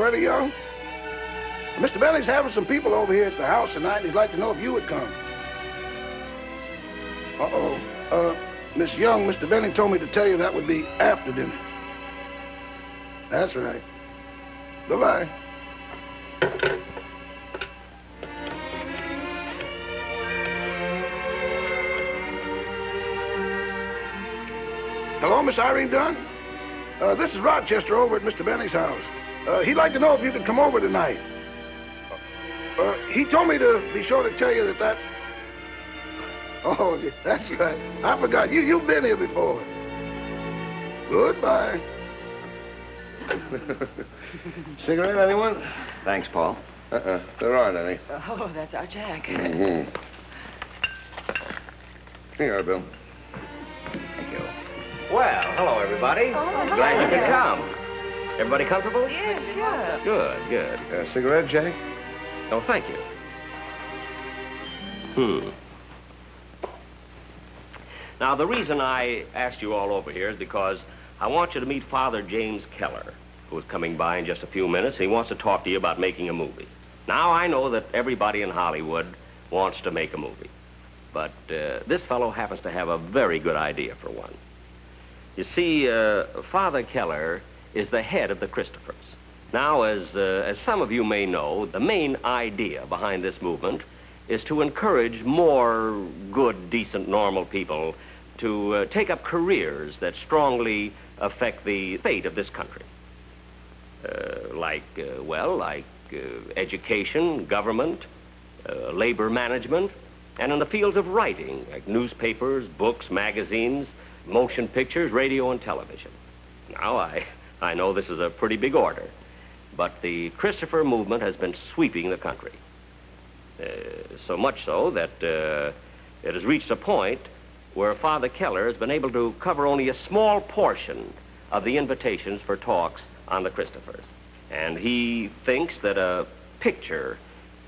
Loretta Young? Mr. Bentley's having some people over here at the house tonight, and he'd like to know if you would come. Uh-oh. Miss Young, Mr. Bentley told me to tell you that would be after dinner. That's right. Bye-bye. Hello, Miss Irene Dunn? This is Rochester over at Mr. Bentley's house. He'd like to know if you could come over tonight. He told me to be sure to tell you that that's... Oh, that's right. I forgot. You've been here before. Goodbye. Cigarette, anyone? Thanks, Paul. There aren't any. Oh, that's our Jack. Mm-hmm. Here you are, Bill. Thank you. Well, hello, everybody. Oh, Glad you could come. Everybody comfortable? Yes, sure. Good, good. Cigarette, Jack? Oh, thank you. Now, the reason I asked you all over here is because I want you to meet Father James Keller, who is coming by in just a few minutes. He wants to talk to you about making a movie. Now, I know that everybody in Hollywood wants to make a movie, but this fellow happens to have a very good idea for one. You see, Father Keller is the head of the Christophers. Now, as some of you may know, the main idea behind this movement is to encourage more good, decent, normal people to take up careers that strongly affect the fate of this country. Like education, government, labor management, and in the fields of writing, like newspapers, books, magazines, motion pictures, radio, and television. Now, I know this is a pretty big order, but the Christopher movement has been sweeping the country. So much so that it has reached a point where Father Keller has been able to cover only a small portion of the invitations for talks on the Christophers. And he thinks that a picture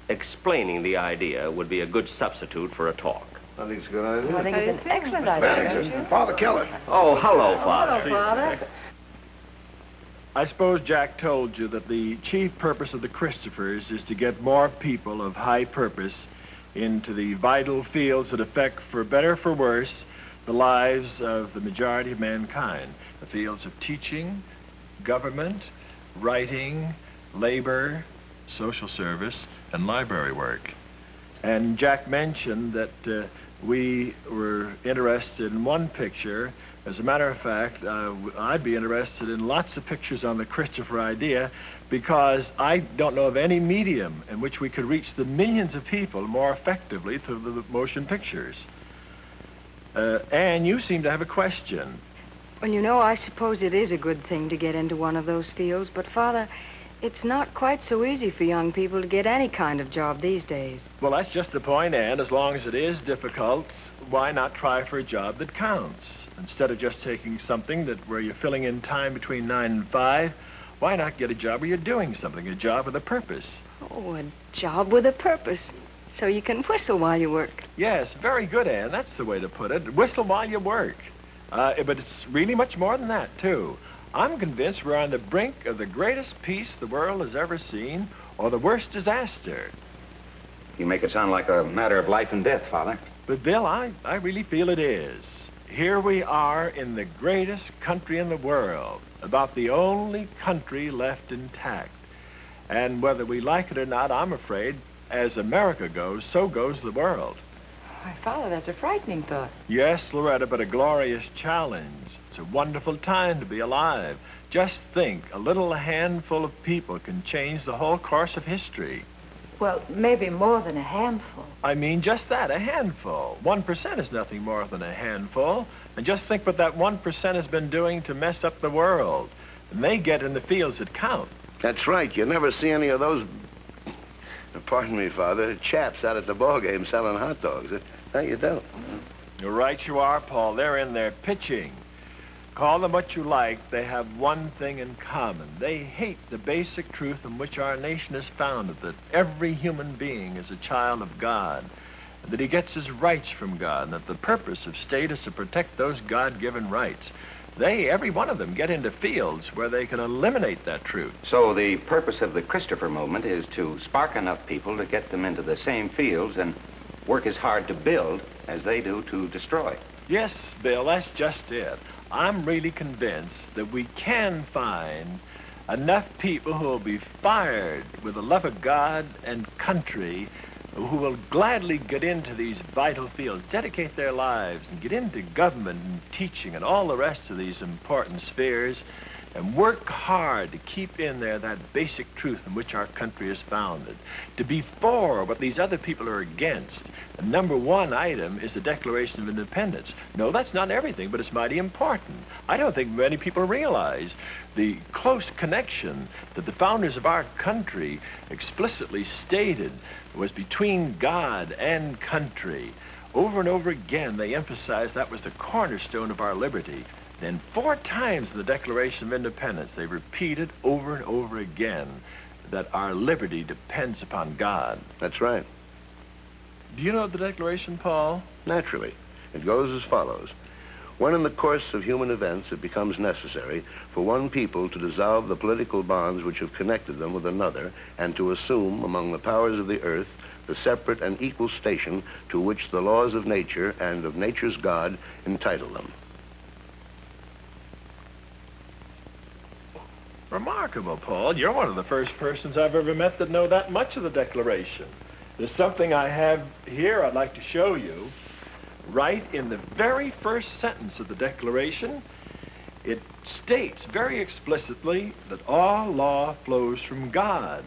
explaining the idea would be a good substitute for a talk. I think it's a good idea. I think it's an excellent idea, don't you? Father Keller. Oh, hello, Father. Hello, Father. I suppose Jack told you that the chief purpose of the Christophers is to get more people of high purpose into the vital fields that affect, for better or for worse, the lives of the majority of mankind. The fields of teaching, government, writing, labor, social service, and library work. And Jack mentioned that we were interested in one picture. As a matter of fact, I'd be interested in lots of pictures on the Christopher idea, because I don't know of any medium in which we could reach the millions of people more effectively through the motion pictures. Anne, you seem to have a question. Well, you know, I suppose it is a good thing to get into one of those fields, but, Father, it's not quite so easy for young people to get any kind of job these days. Well, that's just the point, Anne. As long as it is difficult, why not try for a job that counts? Instead of just taking something where you're filling in time between 9 and 5, why not get a job where you're doing something, a job with a purpose? Oh, a job with a purpose. So you can whistle while you work. Yes, very good, Anne. That's the way to put it. Whistle while you work. But it's really much more than that, too. I'm convinced we're on the brink of the greatest peace the world has ever seen, or the worst disaster. You make it sound like a matter of life and death, Father. But, Bill, I really feel it is. Here we are in the greatest country in the world, about the only country left intact. And whether we like it or not, I'm afraid, as America goes, so goes the world. Why, Father, that's a frightening thought. Yes, Loretta, but a glorious challenge. It's a wonderful time to be alive. Just think, a little handful of people can change the whole course of history. Well, maybe more than a handful. I mean, just that, a handful. 1% is nothing more than a handful. And just think what that 1% has been doing to mess up the world. And they get in the fields that count. That's right. You never see any of those, pardon me, Father, chaps out at the ball game selling hot dogs. No, you don't. You're right, you are, Paul. They're in there pitching. Call them what you like, they have one thing in common. They hate the basic truth on which our nation is founded, that every human being is a child of God, and that he gets his rights from God, and that the purpose of state is to protect those God-given rights. every one of them, get into fields where they can eliminate that truth. So the purpose of the Christopher movement is to spark enough people to get them into the same fields and work as hard to build as they do to destroy. Yes, Bill, that's just it. I'm really convinced that we can find enough people who will be fired with the love of God and country, who will gladly get into these vital fields, dedicate their lives, and get into government and teaching and all the rest of these important spheres, and work hard to keep in there that basic truth in which our country is founded. To be for what these other people are against. The number one item is the Declaration of Independence. No, that's not everything, but it's mighty important. I don't think many people realize the close connection that the founders of our country explicitly stated was between God and country. Over and over again, they emphasized that was the cornerstone of our liberty. Then 4 times in the Declaration of Independence, they repeated over and over again that our liberty depends upon God. That's right. Do you know the Declaration, Paul? Naturally. It goes as follows. When in the course of human events it becomes necessary for one people to dissolve the political bonds which have connected them with another and to assume among the powers of the earth the separate and equal station to which the laws of nature and of nature's God entitle them. Remarkable, Paul. You're one of the first persons I've ever met that know that much of the Declaration. There's something I have here I'd like to show you. Right in the very first sentence of the Declaration, it states very explicitly that all law flows from God.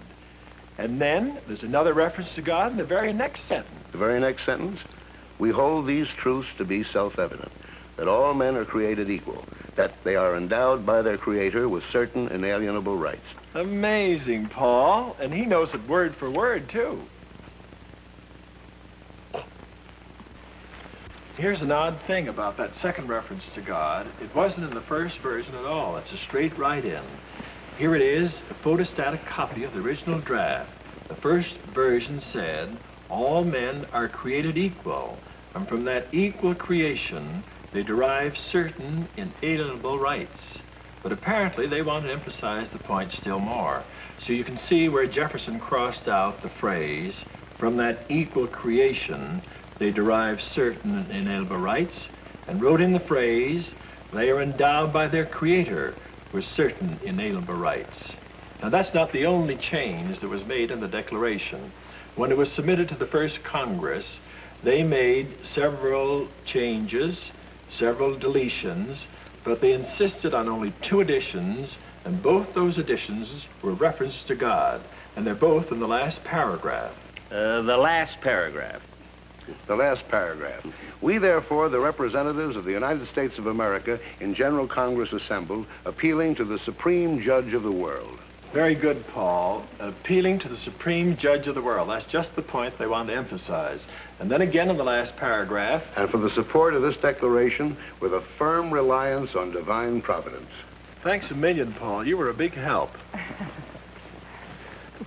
And then there's another reference to God in the very next sentence. The very next sentence? We hold these truths to be self-evident, that all men are created equal, that they are endowed by their Creator with certain inalienable rights. Amazing, Paul. And he knows it word for word, too. Here's an odd thing about that second reference to God. It wasn't in the first version at all. It's a straight write-in. Here it is, a photostatic copy of the original draft. The first version said, all men are created equal, and from that equal creation, they derive certain inalienable rights. But apparently they want to emphasize the point still more. So you can see where Jefferson crossed out the phrase, from that equal creation, they derive certain inalienable rights, and wrote in the phrase, they are endowed by their Creator with certain inalienable rights. Now that's not the only change that was made in the Declaration. When it was submitted to the first Congress, they made several changes, several deletions, but they insisted on only 2 additions, and both those additions were reference to God, and they're both in the last paragraph. The last paragraph. The last paragraph. We, therefore, the representatives of the United States of America in General Congress assembled, appealing to the Supreme Judge of the world. Very good, Paul. Appealing to the Supreme Judge of the world. That's just the point they want to emphasize. And then again in the last paragraph. And for the support of this declaration with a firm reliance on divine providence. Thanks a million, Paul. You were a big help.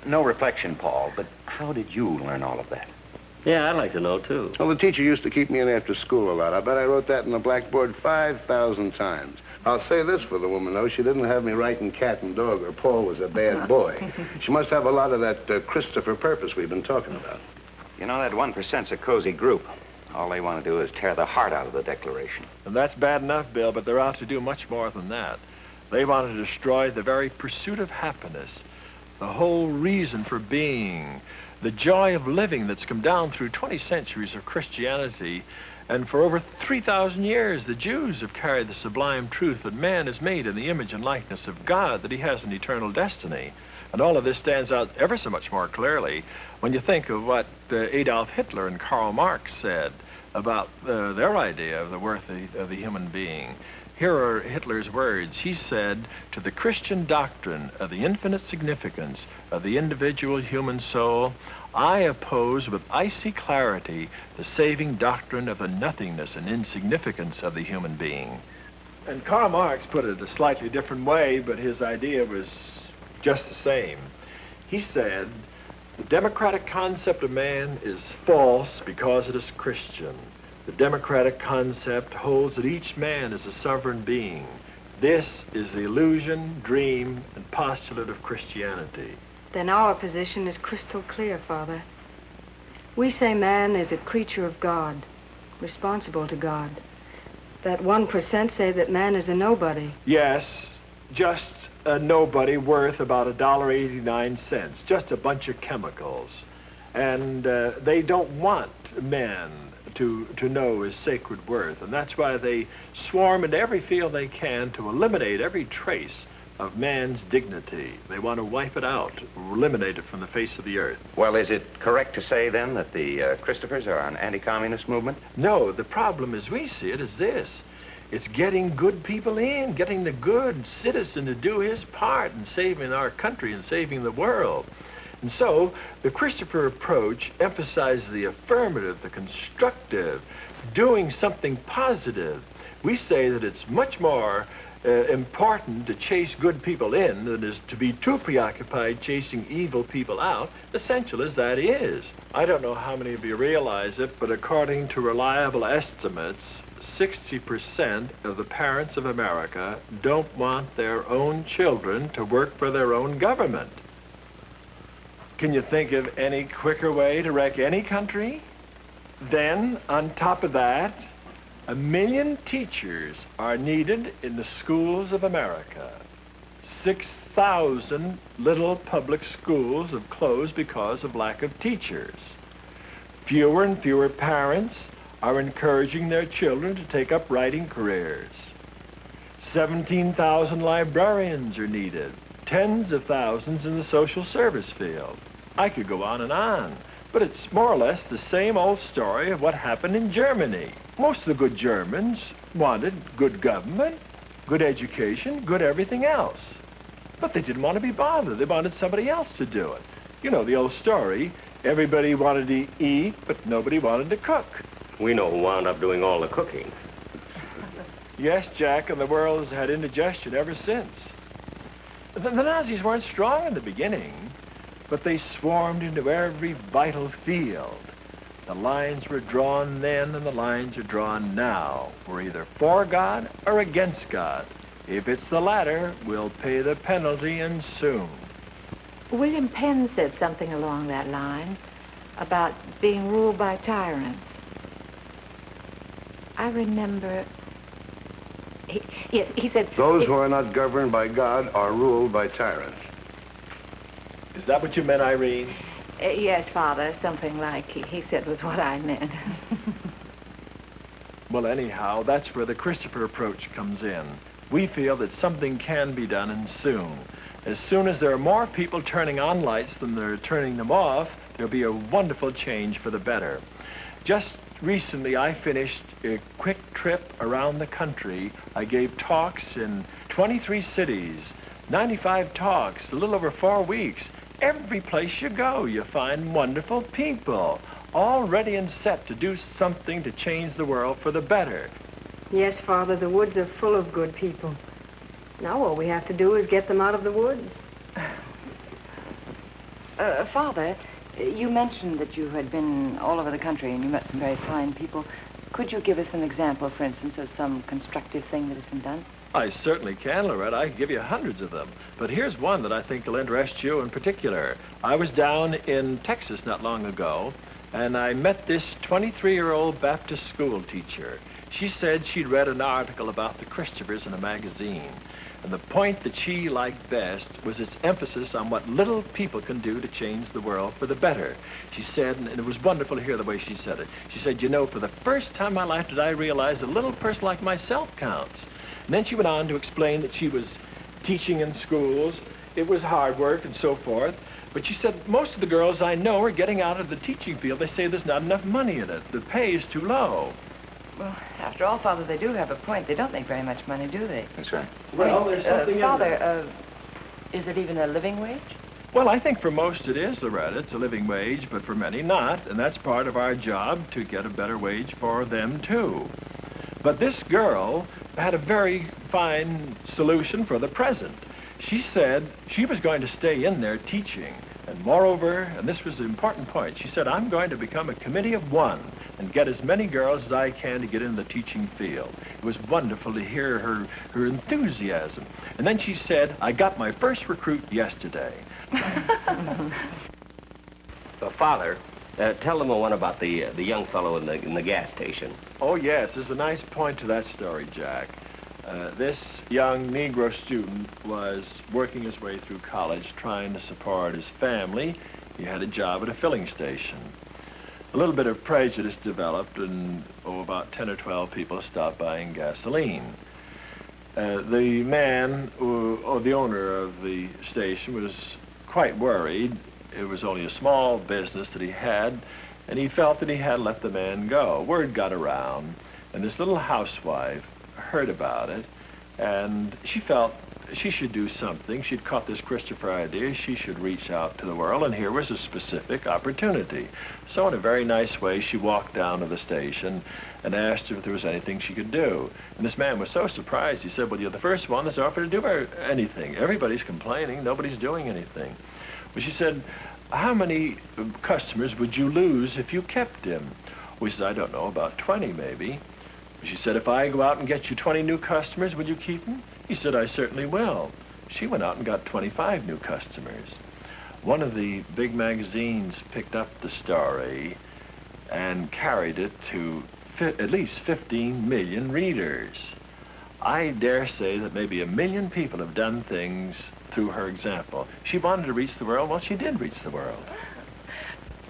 No reflection, Paul, but how did you learn all of that? Yeah, I'd like to know, too. Well, the teacher used to keep me in after school a lot. I bet I wrote that in the blackboard 5,000 times. I'll say this for the woman, though. She didn't have me writing cat and dog, or Paul was a bad boy. She must have a lot of that Christopher purpose we've been talking about. You know, that 1%'s a cozy group. All they want to do is tear the heart out of the Declaration. And that's bad enough, Bill, but they're out to do much more than that. They want to destroy the very pursuit of happiness, the whole reason for being, the joy of living that's come down through 20 centuries of Christianity. And for over 3,000 years, the Jews have carried the sublime truth that man is made in the image and likeness of God, that he has an eternal destiny. And all of this stands out ever so much more clearly when you think of what Adolf Hitler and Karl Marx said about their idea of the worth of the human being. Here are Hitler's words. He said, to the Christian doctrine of the infinite significance of the individual human soul, I oppose with icy clarity the saving doctrine of the nothingness and insignificance of the human being. And Karl Marx put it a slightly different way, but his idea was just the same. He said, the democratic concept of man is false because it is Christian. The democratic concept holds that each man is a sovereign being, This is the illusion, dream, and postulate of Christianity. Then our position is crystal clear, Father. We say man is a creature of God, responsible to God. That 1% say that man is a nobody. Yes, just a nobody worth about $1.89, just a bunch of chemicals. And they don't want men to know his sacred worth, and that's why they swarm into every field they can to eliminate every trace of man's dignity. They want to wipe it out, eliminate it from the face of the earth. Well, is it correct to say, then, that the Christophers are an anti-communist movement? No, the problem as we see it is this. It's getting good people in, getting the good citizen to do his part in saving our country and saving the world. And so, the Christopher approach emphasizes the affirmative, the constructive, doing something positive. We say that it's much more important to chase good people in than is to be too preoccupied chasing evil people out, essential as that is. I don't know how many of you realize it, but according to reliable estimates, 60% of the parents of America don't want their own children to work for their own government. Can you think of any quicker way to wreck any country? Then, on top of that, 1 million teachers are needed in the schools of America. 6,000 little public schools have closed because of lack of teachers. Fewer and fewer parents are encouraging their children to take up writing careers. 17,000 librarians are needed. Tens of thousands in the social service field. I could go on, but it's more or less the same old story of what happened in Germany. Most of the good Germans wanted good government, good education, good everything else. But they didn't want to be bothered. They wanted somebody else to do it. You know the old story, everybody wanted to eat, but nobody wanted to cook. We know who wound up doing all the cooking. Yes, Jack, and the world has had indigestion ever since. The Nazis weren't strong in the beginning, but they swarmed into every vital field. The lines were drawn then and the lines are drawn now. We're either for God or against God. If it's the latter, we'll pay the penalty and soon. William Penn said something along that line about being ruled by tyrants. I remember he said... Those who are not governed by God are ruled by tyrants. Is that what you meant, Irene? Yes, Father, something like he said was what I meant. Well, anyhow, that's where the Christopher approach comes in. We feel that something can be done, and soon. As soon as there are more people turning on lights than they're turning them off, there'll be a wonderful change for the better. Just recently, I finished a quick trip around the country. I gave talks in 23 cities, 95 talks, a little over 4 weeks. Every place you go, you find wonderful people, all ready and set to do something to change the world for the better. Yes, Father, the woods are full of good people. Now all we have to do is get them out of the woods. Father, you mentioned that you had been all over the country and you met some very fine people. Could you give us an example, for instance, of some constructive thing that has been done? I certainly can, Loretta. I can give you hundreds of them. But here's one that I think will interest you in particular. I was down in Texas not long ago, and I met this 23-year-old Baptist school teacher. She said she'd read an article about the Christophers in a magazine. And the point that she liked best was its emphasis on what little people can do to change the world for the better. She said, and it was wonderful to hear the way she said it, she said, you know, for the first time in my life did I realize a little person like myself counts. And then she went on to explain that she was teaching in schools. It was hard work and so forth. But she said, most of the girls I know are getting out of the teaching field. They say there's not enough money in it. The pay is too low. Well, after all, Father, they do have a point. They don't make very much money, do they? That's right. Well, there's something in Father, is it even a living wage? Well, I think for most it is, Loretta. It's a living wage, but for many not. And that's part of our job, to get a better wage for them, too. But this girl had a very fine solution for the present. She said she was going to stay in there teaching, And moreover, and this was the important point, she said, I'm going to become a committee of one and get as many girls as I can to get in the teaching field. It was wonderful to hear her enthusiasm. And then she said, I got my first recruit yesterday. Father, tell them one about the young fellow in the gas station. Oh, yes, there's a nice point to that story, Jack. This young Negro student was working his way through college, trying to support his family. He had a job at a filling station. A little bit of prejudice developed, and about 10 or 12 people stopped buying gasoline. The man, or the owner of the station, was quite worried. It was only a small business that he had, and he felt that he had let the man go. Word got around, and this little housewife heard about it, and she felt she should do something. She'd caught this Christopher idea. She should reach out to the world, and here was a specific opportunity. So in a very nice way, she walked down to the station and asked if there was anything she could do. And this man was so surprised. He said, well, you're the first one that's offered to do anything. Everybody's complaining. Nobody's doing anything. But she said, how many customers would you lose if you kept him? Well, he said, I don't know, about 20 maybe. She said, if I go out and get you 20 new customers, will you keep them? He said, I certainly will. She went out and got 25 new customers. One of the big magazines picked up the story and carried it to at least 15 million readers. I dare say that maybe 1 million people have done things through her example. She wanted to reach the world. Well, she did reach the world.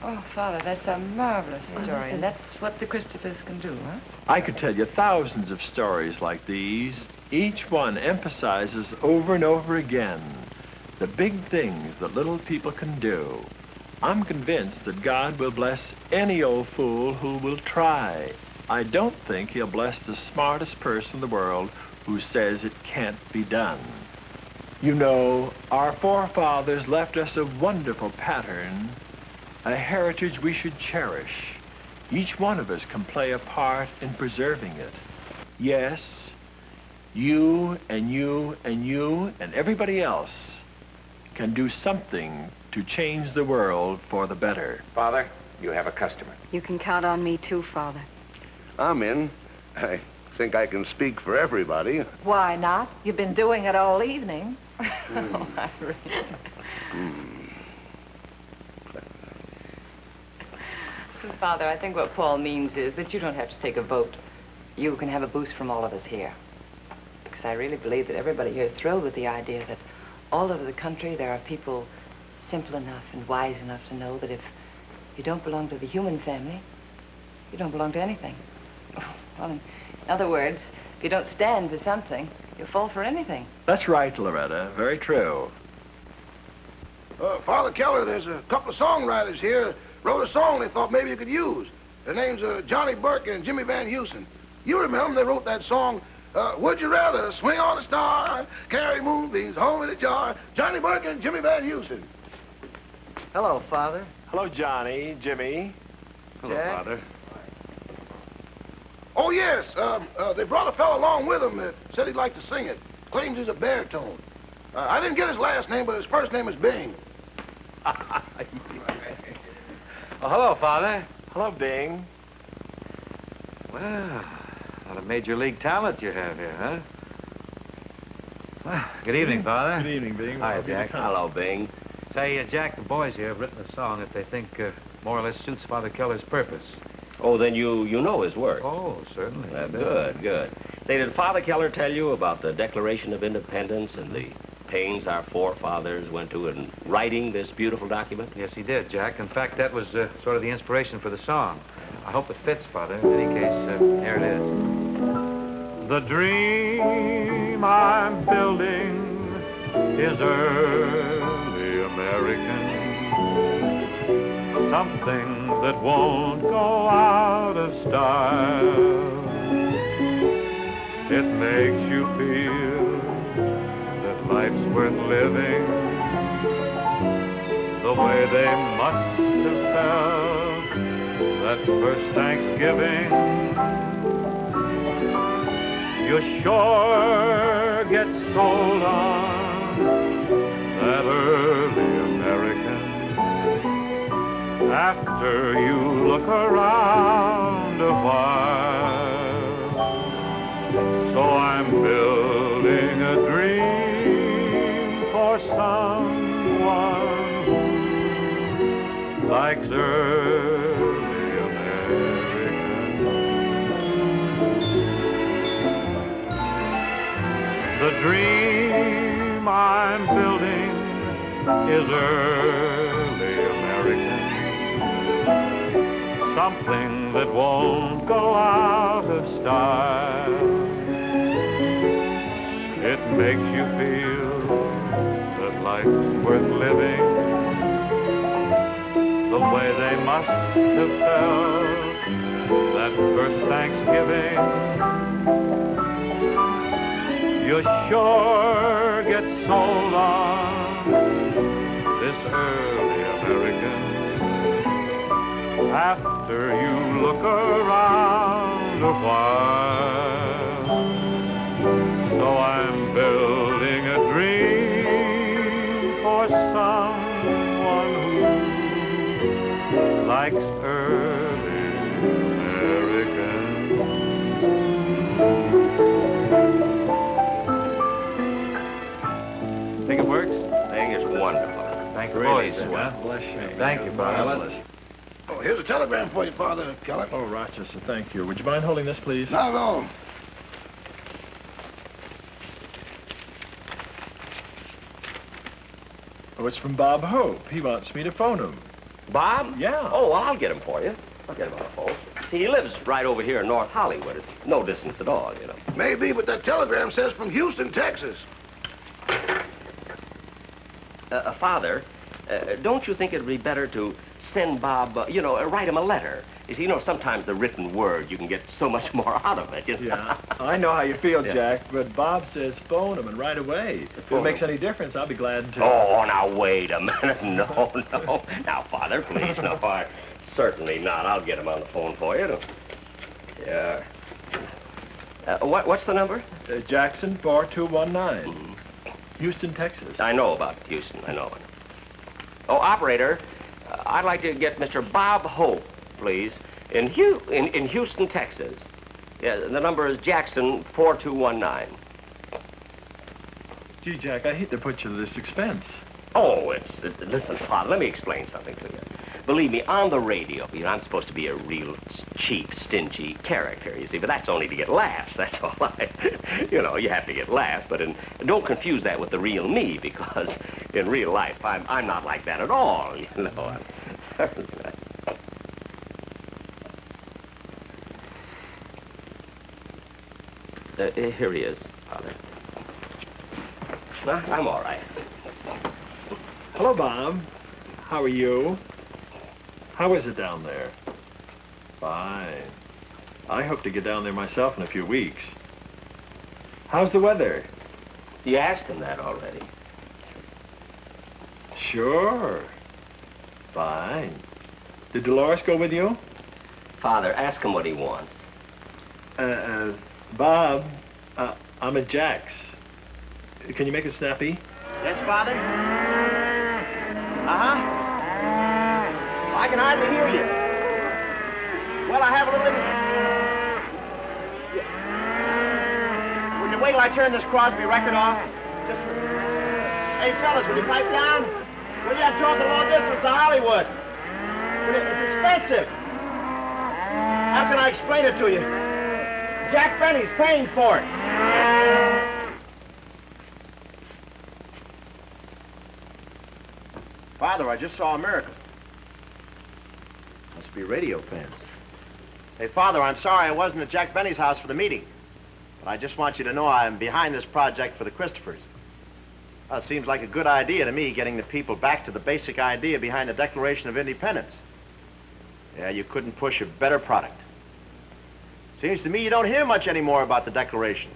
Oh, Father, that's a marvelous story, and that's what the Christophers can do, huh? I could tell you thousands of stories like these. Each one emphasizes over and over again the big things that little people can do. I'm convinced that God will bless any old fool who will try. I don't think he'll bless the smartest person in the world who says it can't be done. You know, our forefathers left us a wonderful pattern, a heritage we should cherish. Each one of us can play a part in preserving it. Yes, you and you and you and everybody else can do something to change the world for the better. Father, you have a customer. You can count on me too, Father. I'm in. I think I can speak for everybody. Why not? You've been doing it all evening. Oh, Irene. Father, I think what Paul means is that you don't have to take a vote. You can have a boost from all of us here. Because I really believe that everybody here is thrilled with the idea that all over the country there are people simple enough and wise enough to know that if you don't belong to the human family, you don't belong to anything. Well, in other words, if you don't stand for something, you'll fall for anything. That's right, Loretta. Very true. Father Keller, there's a couple of songwriters here wrote a song they thought maybe you could use. Their names are Johnny Burke and Jimmy Van Heusen. You remember them? They wrote that song, Would You Rather Swing on a Star, Carry Moonbeams Home in a Jar? Johnny Burke and Jimmy Van Heusen. Hello, Father. Hello, Johnny, Jimmy. Hello, Jack? Father. Oh, yes. They brought a fellow along with them that said he'd like to sing it. Claims he's a baritone. I didn't get his last name, but his first name is Bing. Oh, hello, Father. Hello, Bing. Well, a lot of major league talent you have here, huh? Well, good evening, Father. Good evening, Bing. Hi, Welcome to Jack. come. Hello, Bing. Say, Jack, the boys here have written a song that they think more or less suits Father Keller's purpose. Oh, then you know his work. Oh, certainly. Good, good. Say, did Father Keller tell you about the Declaration of Independence and the pains our forefathers went to in writing this beautiful document? Yes, he did, Jack. In fact, that was sort of the inspiration for the song. I hope it fits, Father. In any case, here it is. The dream I'm building is early American. Something that won't go out of style. It makes you feel that life's worth living the way they must have felt that first Thanksgiving. You sure get sold on that early American. After you look around a while, so I'm building a dream for someone who likes early American. The dream I'm building is early American. Something that won't go out of style. It makes you feel that life's worth living the way they must have felt that first Thanksgiving. You sure get sold on this early American. After you look around a while, so I'm building a dream for someone who likes early American. Think it works? Thing is wonderful. Thank you, Really boys. swell. Bless you. Thank you, Father. Oh, here's a telegram for you, Father Keller. Oh, Rochester, thank you. Would you mind holding this, please? Not at all. Oh, it's from Bob Hope. He wants me to phone him. Bob? Yeah. Oh, well, I'll get him for you. I'll get him on the phone. See, he lives right over here in North Hollywood. It's no distance at all, you know. Maybe, but that telegram says from Houston, Texas. Father, don't you think it'd be better to send Bob, write him a letter? You see, sometimes the written word, you can get so much more out of it, you know? Yeah, I know how you feel, Yeah. Jack, but Bob says phone him and right away. If Phone it makes him. any difference, I'll be glad to. Oh, now, wait a minute. No. Now, Father, please, no, certainly not. I'll get him on the phone for you. Yeah. What's the number? Jackson 4219, Mhm. Houston, Texas. I know about Houston. I know. Oh, operator, I'd like to get Mr. Bob Hope, please, in Houston, Texas. Yeah, the number is Jackson 4219. Gee, Jack, I hate to put you to this expense. Oh, listen, Father, let me explain something to you. Believe me, on the radio, I'm supposed to be a real cheap, stingy character, you see, but that's only to get laughs, that's all. You have to get laughs, but don't confuse that with the real me, because in real life, I'm not like that at all, you know. Here he is, Father. I'm all right. Hello, Bob. How are you? How is it down there? Fine. I hope to get down there myself in a few weeks. How's the weather? You asked him that already. Sure. Fine. Did Dolores go with you? Father, ask him what he wants. Bob, I'm at Jack's. Can you make it snappy? Yes, Father? Uh-huh. I can hardly hear you. Well, I have a little... Would you wait till I turn this Crosby record off? Just... Hey, fellas, will you pipe down? Will you? I'm talking long distance to Hollywood. It's expensive. How can I explain it to you? Jack Benny's paying for it. Father, I just saw a miracle. Must be radio fans. Hey, Father, I'm sorry I wasn't at Jack Benny's house for the meeting. But I just want you to know I'm behind this project for the Christophers. Well, it seems like a good idea to me, getting the people back to the basic idea behind the Declaration of Independence. Yeah, you couldn't push a better product. Seems to me you don't hear much anymore about the Declaration.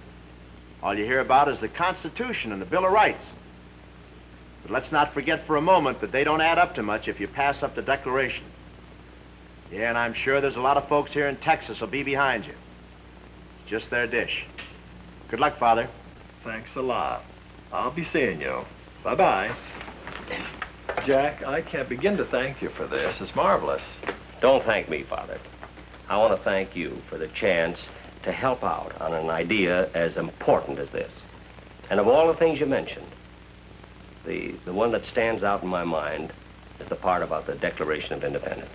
All you hear about is the Constitution and the Bill of Rights. But let's not forget for a moment that they don't add up to much if you pass up the Declaration. Yeah, and I'm sure there's a lot of folks here in Texas will be behind you. It's just their dish. Good luck, Father. Thanks a lot. I'll be seeing you. Bye-bye. Jack, I can't begin to thank you for this. It's marvelous. Don't thank me, Father. I want to thank you for the chance to help out on an idea as important as this. And of all the things you mentioned, the one that stands out in my mind is the part about the Declaration of Independence.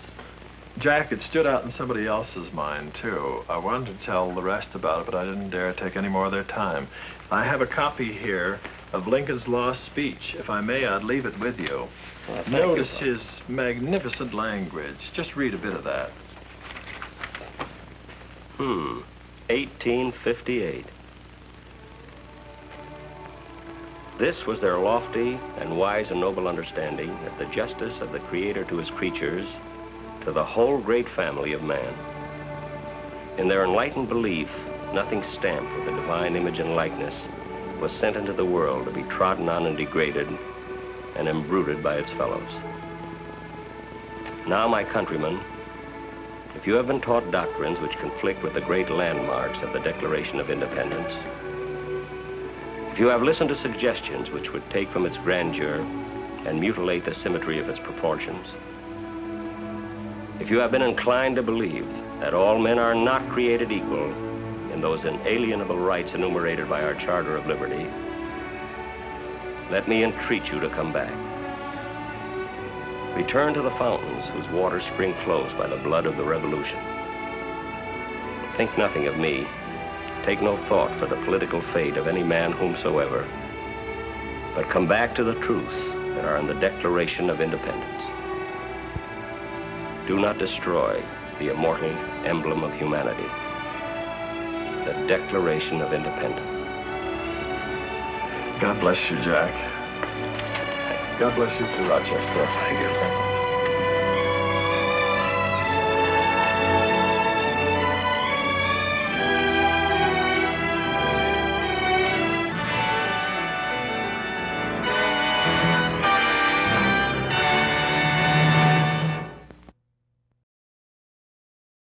Jack, it stood out in somebody else's mind, too. I wanted to tell the rest about it, but I didn't dare take any more of their time. I have a copy here of Lincoln's lost speech. If I may, I'd leave it with you. Well, Notice his magnificent language. Just read a bit of that. 1858. This was their lofty and wise and noble understanding that the justice of the Creator to his creatures, to the whole great family of man. In their enlightened belief, nothing stamped with the divine image and likeness was sent into the world to be trodden on and degraded and embruted by its fellows. Now, my countrymen, if you have been taught doctrines which conflict with the great landmarks of the Declaration of Independence, if you have listened to suggestions which would take from its grandeur and mutilate the symmetry of its proportions, if you have been inclined to believe that all men are not created equal in those inalienable rights enumerated by our Charter of Liberty, let me entreat you to come back. Return to the fountains whose waters spring close by the blood of the Revolution. Think nothing of me. Take no thought for the political fate of any man whomsoever, but come back to the truths that are in the Declaration of Independence. Do not destroy the immortal emblem of humanity, the Declaration of Independence. God bless you, Jack. God bless you too, Rochester. Thank you.